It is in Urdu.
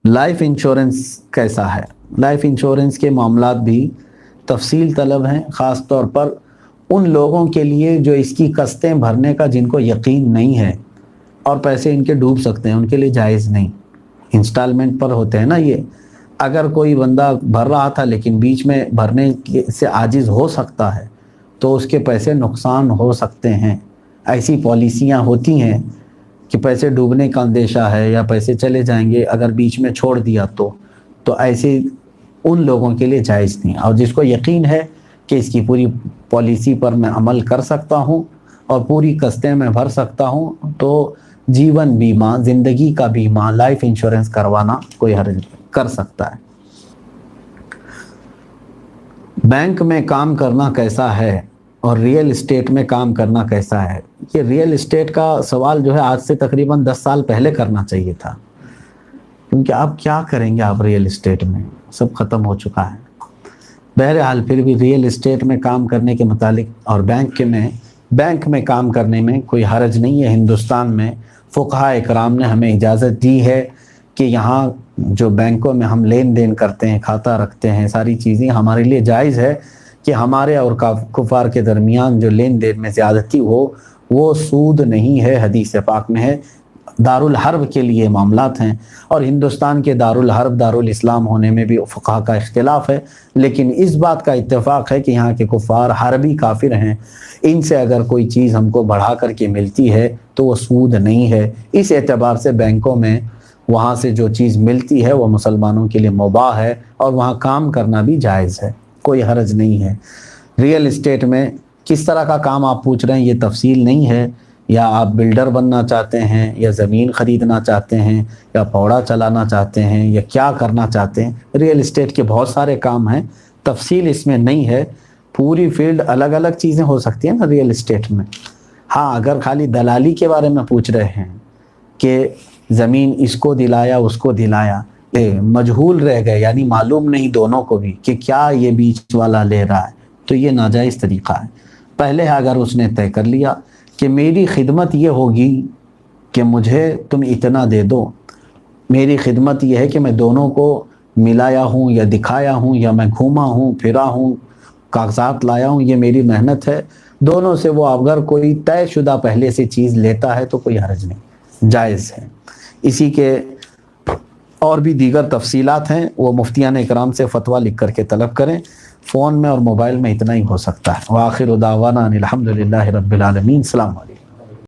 لائف انشورنس کیسا ہے؟ لائف انشورنس کے معاملات بھی تفصیل طلب ہیں، خاص طور پر ان لوگوں کے لیے جو اس کی قسطیں بھرنے کا جن کو یقین نہیں ہے اور پیسے ان کے ڈوب سکتے ہیں، ان کے لیے جائز نہیں۔ انسٹالمنٹ پر ہوتے ہیں نا یہ، اگر کوئی بندہ بھر رہا تھا لیکن بیچ میں بھرنے سے عاجز ہو سکتا ہے تو اس کے پیسے نقصان ہو سکتے ہیں۔ ایسی پالیسیاں ہوتی ہیں کہ پیسے ڈوبنے کا اندیشہ ہے یا پیسے چلے جائیں گے اگر بیچ میں چھوڑ دیا تو ایسے ان لوگوں کے لیے جائز نہیں۔ اور جس کو یقین ہے کہ اس کی پوری پالیسی پر میں عمل کر سکتا ہوں اور پوری قسطیں میں بھر سکتا ہوں، تو جیون بیمہ، زندگی کا بیمہ، لائف انشورنس کروانا کوئی حرج کر سکتا ہے۔ بینک میں کام کرنا کیسا ہے اور ریئل اسٹیٹ میں کام کرنا کیسا ہے؟ یہ ریئل اسٹیٹ کا سوال جو ہے آج سے تقریباً 10 سال پہلے کرنا چاہیے تھا، کیونکہ آپ کیا کریں گے، آپ ریئل اسٹیٹ میں سب ختم ہو چکا ہے۔ بہرحال پھر بھی ریئل اسٹیٹ میں کام کرنے کے متعلق اور بینک میں کام کرنے میں کوئی حرج نہیں ہے۔ ہندوستان میں فقہاء اکرام نے ہمیں اجازت دی ہے کہ یہاں جو بینکوں میں ہم لین دین کرتے ہیں، کھاتہ رکھتے ہیں، ساری چیزیں ہمارے لیے جائز ہے کہ ہمارے اور کفار کے درمیان جو لین دین میں زیادتی ہو وہ سود نہیں ہے، حدیث پاک میں ہے۔ دارالحرب کے لیے معاملات ہیں، اور ہندوستان کے دارالحرب دارالاسلام ہونے میں بھی فقہاء کا اختلاف ہے، لیکن اس بات کا اتفاق ہے کہ یہاں کے کفار حربی کافر ہیں، ان سے اگر کوئی چیز ہم کو بڑھا کر کے ملتی ہے تو وہ سود نہیں ہے۔ اس اعتبار سے بینکوں میں وہاں سے جو چیز ملتی ہے وہ مسلمانوں کے لیے مباح ہے اور وہاں کام کرنا بھی جائز ہے، کوئی حرج نہیں ہے۔ ریئل اسٹیٹ میں کس طرح کا کام آپ پوچھ رہے ہیں یہ تفصیل نہیں ہے، یا آپ بلڈر بننا چاہتے ہیں یا زمین خریدنا چاہتے ہیں یا پوڑا چلانا چاہتے ہیں یا کیا کرنا چاہتے ہیں، ریئل اسٹیٹ کے بہت سارے کام ہیں، تفصیل اس میں نہیں ہے۔ پوری فیلڈ الگ الگ چیزیں ہو سکتی ہیں نا ریئل اسٹیٹ میں۔ ہاں، اگر خالی دلالی کے بارے میں پوچھ رہے ہیں کہ زمین اس کو دلایا اس کو دلایا، مجہول رہ گئے یعنی معلوم نہیں دونوں کو بھی کہ کیا یہ بیچ والا لے رہا ہے، تو یہ ناجائز طریقہ ہے۔ پہلے اگر اس نے طے کر لیا کہ میری خدمت یہ ہوگی کہ مجھے تم اتنا دے دو، میری خدمت یہ ہے کہ میں دونوں کو ملایا ہوں یا دکھایا ہوں یا میں گھوما ہوں پھرا ہوں کاغذات لایا ہوں، یہ میری محنت ہے، دونوں سے وہ اگر کوئی طے شدہ پہلے سے چیز لیتا ہے تو کوئی حرج نہیں، جائز ہے۔ اسی کے اور بھی دیگر تفصیلات ہیں، وہ مفتیان اکرام سے فتویٰ لکھ کر کے طلب کریں۔ فون میں اور موبائل میں اتنا ہی ہو سکتا ہے۔ وآخر دعوانا ان الحمد للہ رب العالمین۔ السلام علیکم۔